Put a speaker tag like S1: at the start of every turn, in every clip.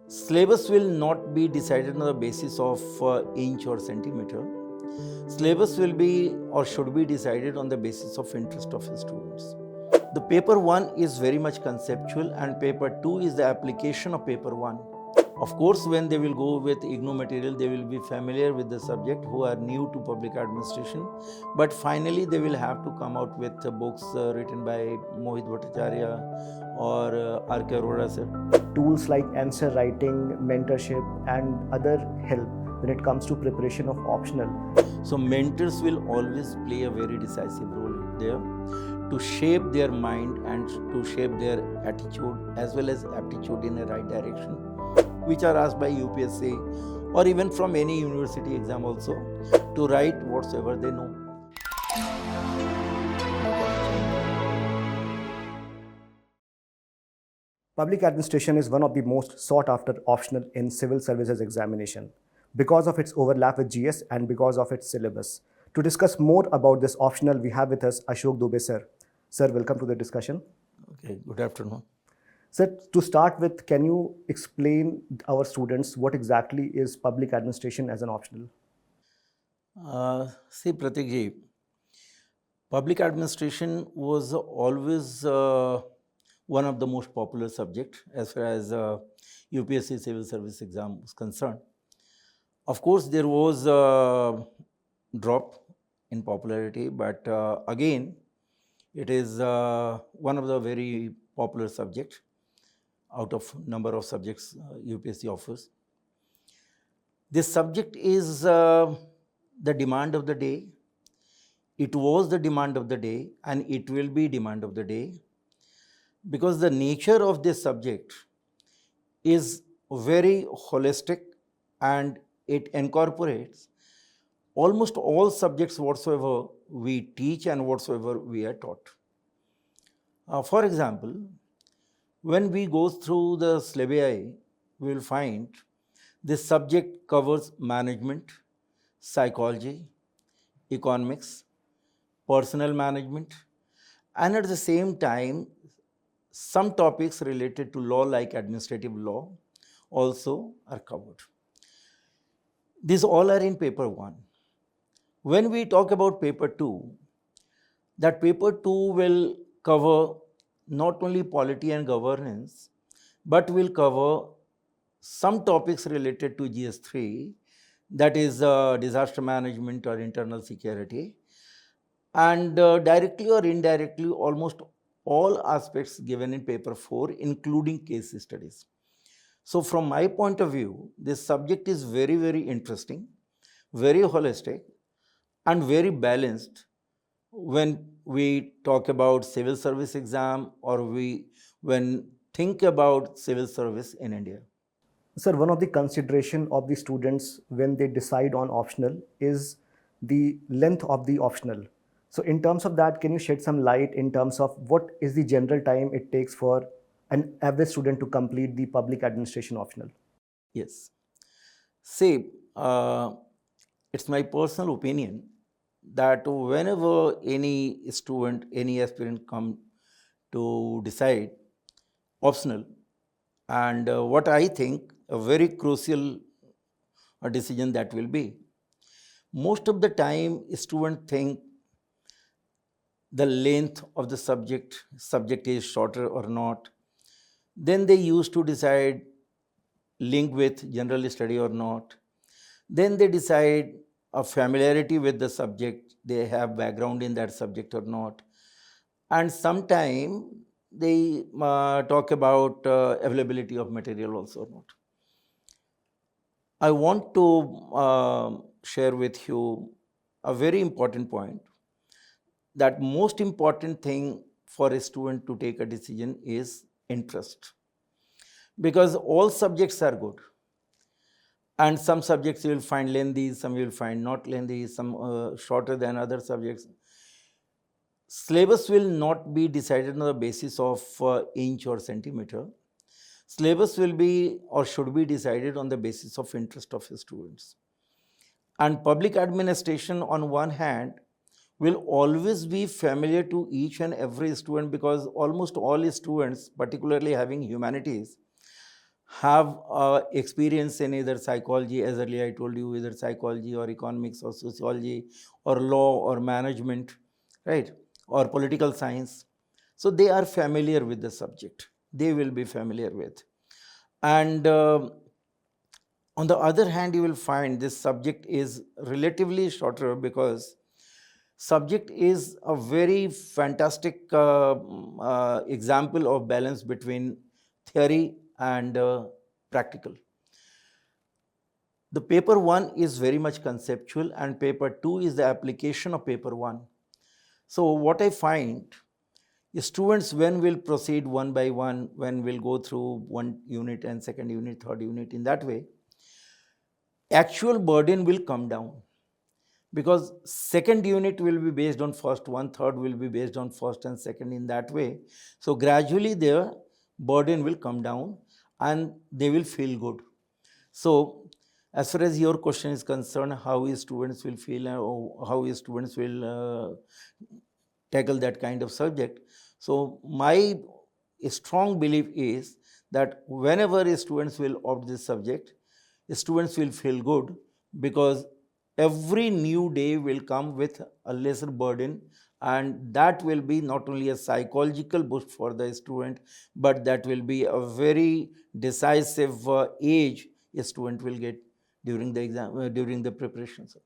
S1: Syllabus will not be decided on the basis of inch or centimeter. Syllabus will be or should be decided on the basis of interest of the students. The paper 1 is very much conceptual and paper 2 is the application of paper 1. Of course, when they will go with IGNOU material, they will be familiar with the subject who are new to public administration. But finally, they will have to come out with books written by Mohit Bhattacharya or R.K. Arora sir.
S2: Tools like answer writing, mentorship, and other help when it comes to preparation of optional.
S1: So mentors will always play a very decisive role there to shape their mind and to shape their attitude as well as aptitude in the right direction, which are asked by UPSC or even from any university exam also, to write whatsoever they know.
S2: Public administration is one of the most sought after optional in civil services examination because of its overlap with GS and because of its syllabus. To discuss more about this optional, we have with us Ashok Dubey Sir. Sir, welcome to the discussion.
S1: Okay, good afternoon.
S2: Sir, to start with, can you explain our students what exactly is public administration as an optional?
S1: See, Pratik ji, public administration was always one of the most popular subject as far as UPSC civil service exam was concerned. Of course, there was a drop in popularity, but again, it is one of the very popular subject out of number of subjects UPSC offers. This subject is the demand of the day. It was the demand of the day and it will be demand of the day because the nature of this subject is very holistic and it incorporates almost all subjects whatsoever we teach and whatsoever we are taught. For example, when we go through the syllabi, we will find this subject covers management, psychology, economics, personal management, and at the same time, some topics related to law like administrative law also are covered. These all are in paper 1. When we talk about paper 2, that paper 2 will cover not only polity and governance, but will cover some topics related to GS3, that is disaster management or internal security, and directly or indirectly almost all aspects given in paper 4, including case studies. So from my point of view, this subject is very, very interesting, very holistic, and very balanced when we talk about civil service exam or when think about civil service in India.
S2: Sir, one of the consideration of the students when they decide on optional is the length of the optional. So in terms of that, can you shed some light in terms of what is the general time it takes for an average student to complete the public administration optional?
S1: Yes. See, it's my personal opinion that whenever any student, any aspirant come to decide optional, and what I think a very crucial decision that will be, most of the time student think the length of the subject is shorter or not. Then they used to decide link with general study or not. Then they decide a familiarity with the subject, they have background in that subject or not. And sometime they talk about availability of material also or not. I want to share with you a very important point, that most important thing for a student to take a decision is interest. Because all subjects are good. And some subjects you will find lengthy, some you will find not lengthy, some shorter than other subjects. Syllabus will not be decided on the basis of inch or centimeter. Syllabus will be or should be decided on the basis of interest of the students. And public administration on one hand will always be familiar to each and every student because almost all students, particularly having humanities, have experience in either psychology, as earlier I told you, either psychology or economics or sociology or law or management, right, or political science. So they are familiar with the subject. They will be familiar with. And on the other hand, you will find this subject is relatively shorter because subject is a very fantastic example of balance between theory and practical. The paper 1 is very much conceptual and paper 2 is the application of paper 1. So what I find, students when will proceed one by one, when will go through one unit and second unit, third unit, in that way, actual burden will come down, because second unit will be based on first one, third will be based on first and second, in that way. So gradually their burden will come down and they will feel good. So as far as your question is concerned, how students will feel or how students will tackle that kind of subject. So my strong belief is that whenever students will opt this subject, students will feel good, because every new day will come with a lesser burden, and that will be not only a psychological boost for the student, but that will be a very decisive age a student will get during the exam, during the preparation. Sir.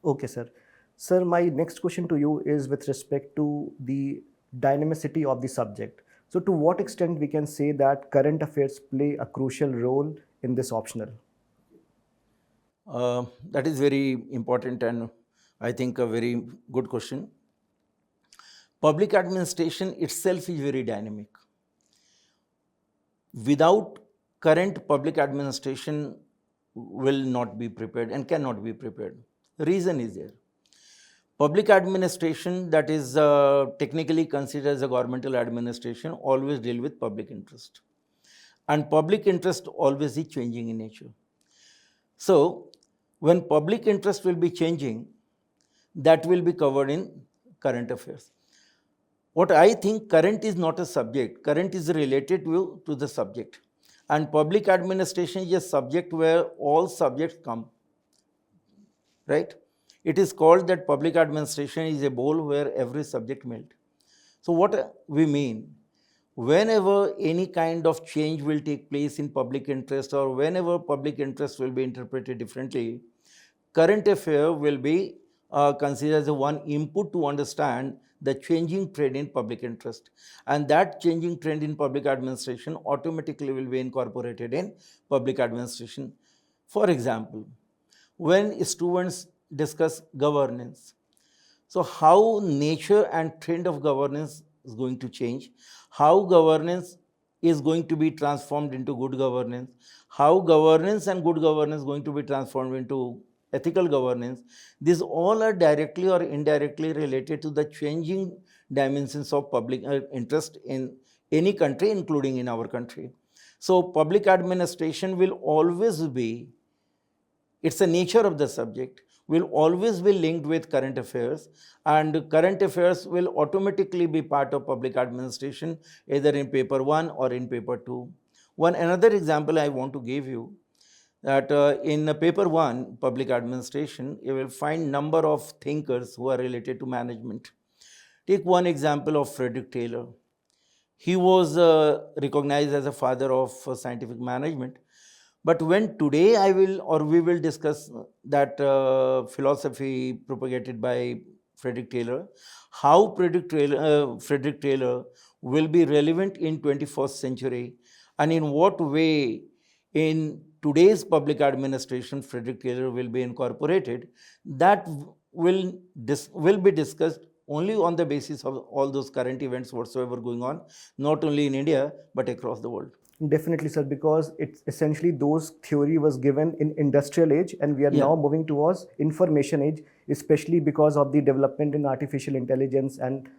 S2: Okay, sir. Sir, my next question to you is with respect to the dynamicity of the subject. So to what extent we can say that current affairs play a crucial role in this optional?
S1: That is very important and I think a very good question. Public administration itself is very dynamic. Without current public administration will not be prepared and cannot be prepared. The reason is there. Public administration, that is technically considered as a governmental administration, always deal with public interest. And public interest always is changing in nature. So when public interest will be changing, that will be covered in current affairs. What I think, current is not a subject, current is related to the subject. And public administration is a subject where all subjects come, right? It is called that public administration is a bowl where every subject melt. So what we mean, whenever any kind of change will take place in public interest, or whenever public interest will be interpreted differently, current affair will be considered as one input to understand the changing trend in public interest. And that changing trend in public administration automatically will be incorporated in public administration. For example, when students discuss governance, so how nature and trend of governance is going to change, how governance is going to be transformed into good governance, how governance and good governance is going to be transformed into ethical governance. These all are directly or indirectly related to the changing dimensions of public interest in any country, including in our country. So public administration will always be, it's the nature of the subject, will always be linked with current affairs, and current affairs will automatically be part of public administration, either in paper 1 or in paper 2. One another example I want to give you, that in paper 1, public administration, you will find number of thinkers who are related to management. Take one example of Frederick Taylor. He was recognized as a father of scientific management. But when today we will discuss that philosophy propagated by Frederick Taylor, how Frederick Taylor will be relevant in 21st century, and in what way in today's public administration Frederick Taylor will be incorporated, that will be discussed only on the basis of all those current events whatsoever going on, not only in India but across the world.
S2: Definitely, sir, because it's essentially those theory was given in industrial age, and we are now moving towards information age, especially because of the development in artificial intelligence and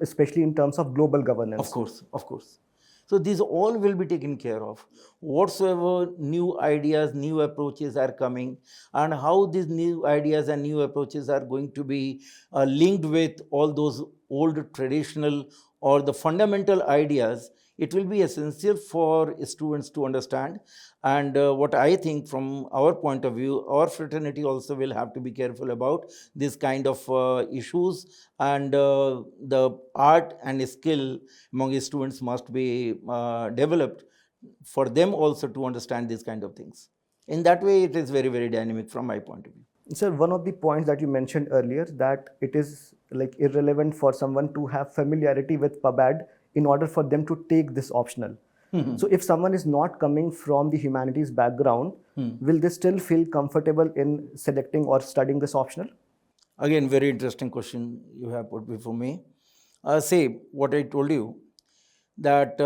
S2: especially in terms of global governance.
S1: Of course, of course. So these all will be taken care of. Whatsoever new ideas, new approaches are coming, and how these new ideas and new approaches are going to be linked with all those old traditional or the fundamental ideas it will be essential for students to understand. And what I think from our point of view, our fraternity also will have to be careful about this kind of issues, and the art and skill among students must be developed for them also to understand these kind of things. In that way, it is very, very dynamic from my point of view.
S2: Sir, one of the points that you mentioned earlier, that it is like irrelevant for someone to have familiarity with PubAd in order for them to take this optional. So if someone is not coming from the humanities background, will they still feel comfortable in selecting or studying this optional?
S1: Again, very interesting question you have put before me. Say what I told you, that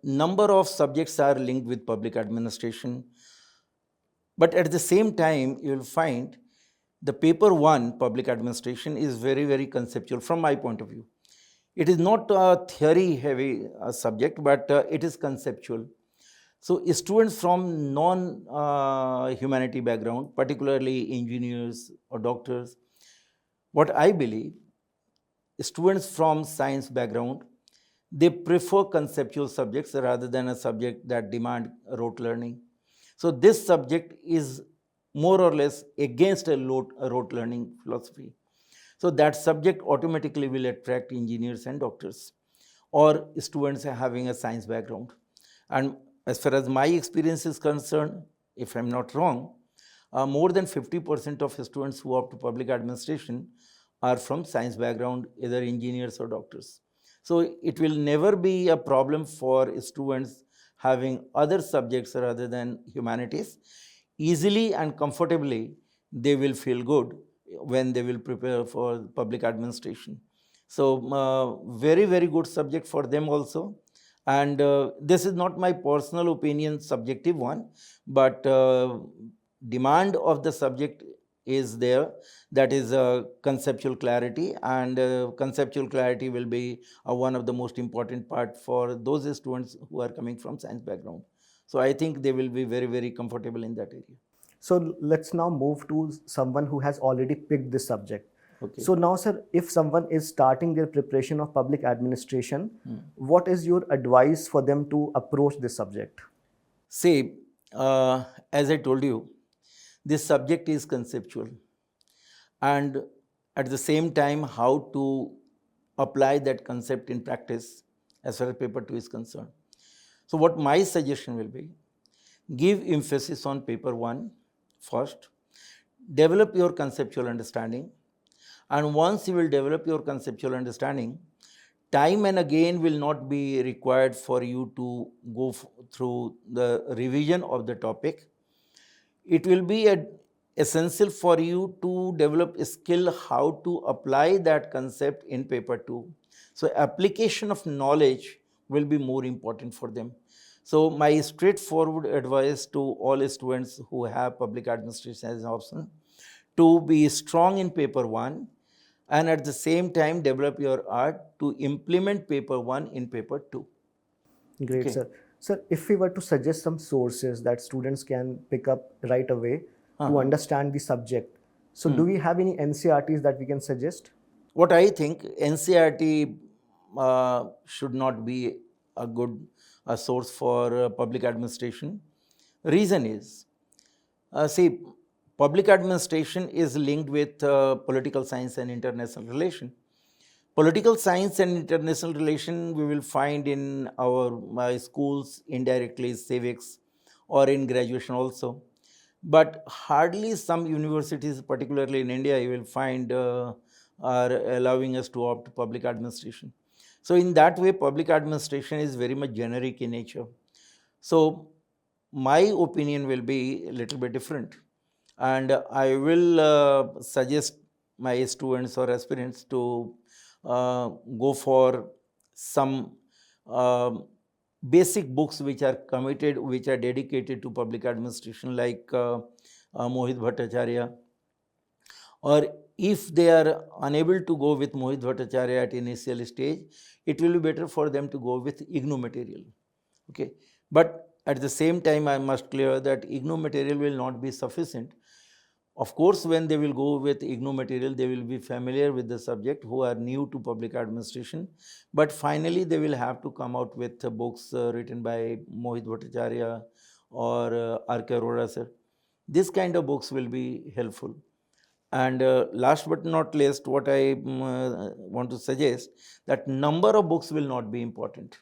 S1: number of subjects are linked with public administration, but at the same time, you will find the paper one, public administration, is very, very conceptual from my point of view. It is not a theory heavy subject, but it is conceptual. So students from non-humanity background, particularly engineers or doctors, what I believe, students from science background, they prefer conceptual subjects rather than a subject that demand rote learning. So this subject is more or less against a rote learning philosophy. So that subject automatically will attract engineers and doctors or students having a science background. And as far as my experience is concerned, if I'm not wrong, more than 50% of students who opt to public administration are from science background, either engineers or doctors. So it will never be a problem for students having other subjects rather than humanities. Easily and comfortably, they will feel good when they will prepare for public administration. So very, very good subject for them also. And this is not my personal opinion, subjective one, but demand of the subject is there. That is conceptual clarity, and conceptual clarity will be one of the most important part for those students who are coming from science background. So I think they will be very, very comfortable in that area.
S2: So let's now move to someone who has already picked this subject.
S1: Okay.
S2: So now, sir, if someone is starting their preparation of public administration, what is your advice for them to approach this subject?
S1: See, as I told you, this subject is conceptual, and at the same time, how to apply that concept in practice as far as paper 2 is concerned. So what my suggestion will be, give emphasis on paper 1 first, develop your conceptual understanding, and once you will develop your conceptual understanding, time and again will not be required for you to go through the revision of the topic. It will be essential for you to develop a skill how to apply that concept in paper 2. So application of knowledge will be more important for them. So my straightforward advice to all students who have public administration as an option, to be strong in paper 1, and at the same time develop your art to implement paper 1 in paper 2.
S2: Great, sir. Sir, if we were to suggest some sources that students can pick up right away to understand the subject, so do we have any NCRTs that we can suggest?
S1: What I think, NCRT should not be a good source for public administration. Reason is, see, public administration is linked with political science and international relation. Political science and international relation we will find in our schools indirectly, civics, or in graduation also. But hardly some universities, particularly in India, you will find are allowing us to opt public administration. So in that way, public administration is very much generic in nature. So my opinion will be a little bit different. And I will suggest my students or aspirants to go for some basic books which are committed, which are dedicated to public administration, like Mohit Bhattacharya. Or if they are unable to go with Mohit Bhattacharya at initial stage, it will be better for them to go with IGNOU material. Okay, but at the same time, I must clear that IGNOU material will not be sufficient. Of course, when they will go with IGNOU material, they will be familiar with the subject who are new to public administration. But finally, they will have to come out with books written by Mohit Bhattacharya or R.K. Arora sir. This kind of books will be helpful. And last but not least, what I want to suggest, that number of books will not be important.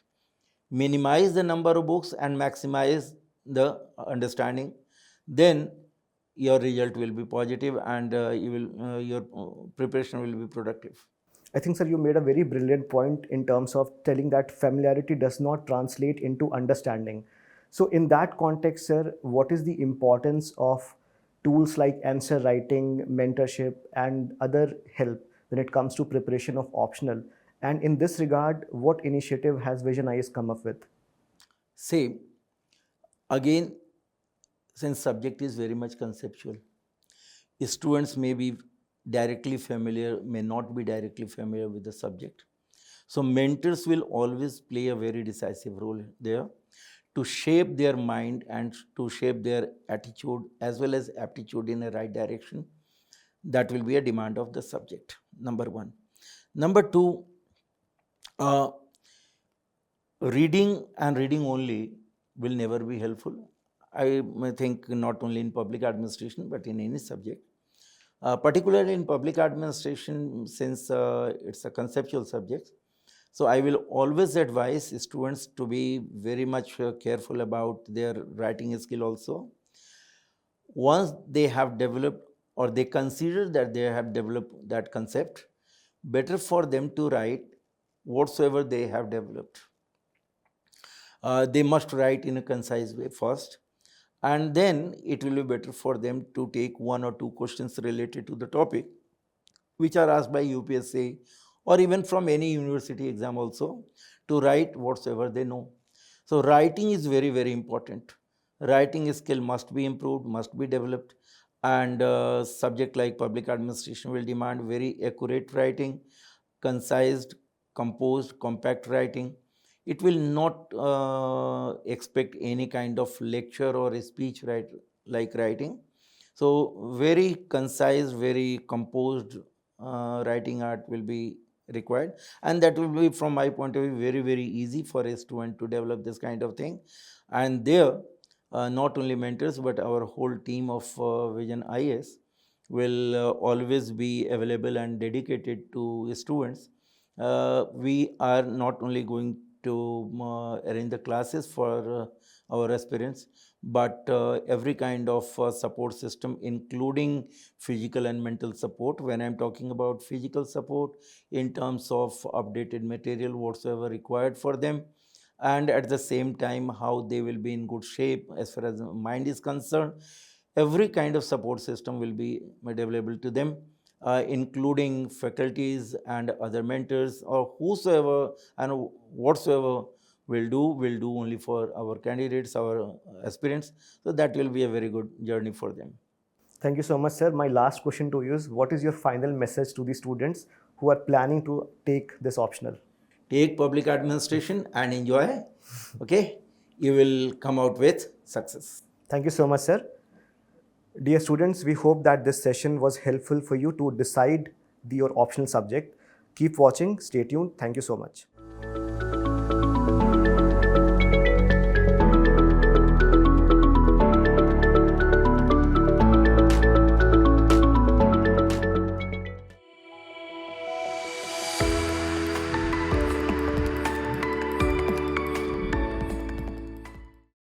S1: Minimize the number of books and maximize the understanding. Then your result will be positive and your preparation will be productive.
S2: I think, sir, you made a very brilliant point in terms of telling that familiarity does not translate into understanding. So, in that context, sir, what is the importance of tools like answer writing, mentorship, and other help when it comes to preparation of optional? And in this regard, what initiative has VisionIAS come up with?
S1: See, again, since subject is very much conceptual, students may be directly familiar, may not be directly familiar with the subject. So mentors will always play a very decisive role there to shape their mind and to shape their attitude as well as aptitude in a right direction. That will be a demand of the subject, number one. Number two, reading and reading only will never be helpful. I think not only in public administration but in any subject. Particularly in public administration, since it's a conceptual subject, so I will always advise students to be very much careful about their writing skill also. Once they have developed or they consider that they have developed that concept, better for them to write whatsoever they have developed. They must write in a concise way first, and then it will be better for them to take one or two questions related to the topic which are asked by UPSC or even from any university exam also, to write whatsoever they know. So writing is very, very important. Writing skill must be improved, must be developed, and subject like public administration will demand very accurate writing, concise, composed, compact writing. It will not expect any kind of lecture or a speech like writing. So very concise, very composed writing art will be required, and that will be, from my point of view, very, very easy for a student to develop this kind of thing. And there, not only mentors but our whole team of VisionIAS will always be available and dedicated to students. We are not only going to arrange the classes for our aspirants, but every kind of support system, including physical and mental support. When I'm talking about physical support, in terms of updated material whatsoever required for them, and at the same time how they will be in good shape as far as mind is concerned, every kind of support system will be made available to them, including faculties and other mentors or whosoever and whatsoever will do only for our candidates, our aspirants. So that will be a very good journey for them.
S2: Thank you so much, sir. My last question to you is, what is your final message to the students who are planning to take this optional?
S1: Take public administration and enjoy. Okay, you will come out with success.
S2: Thank you so much, sir. Dear students, we hope that this session was helpful for you to decide your optional subject. Keep watching, stay tuned. Thank you so much.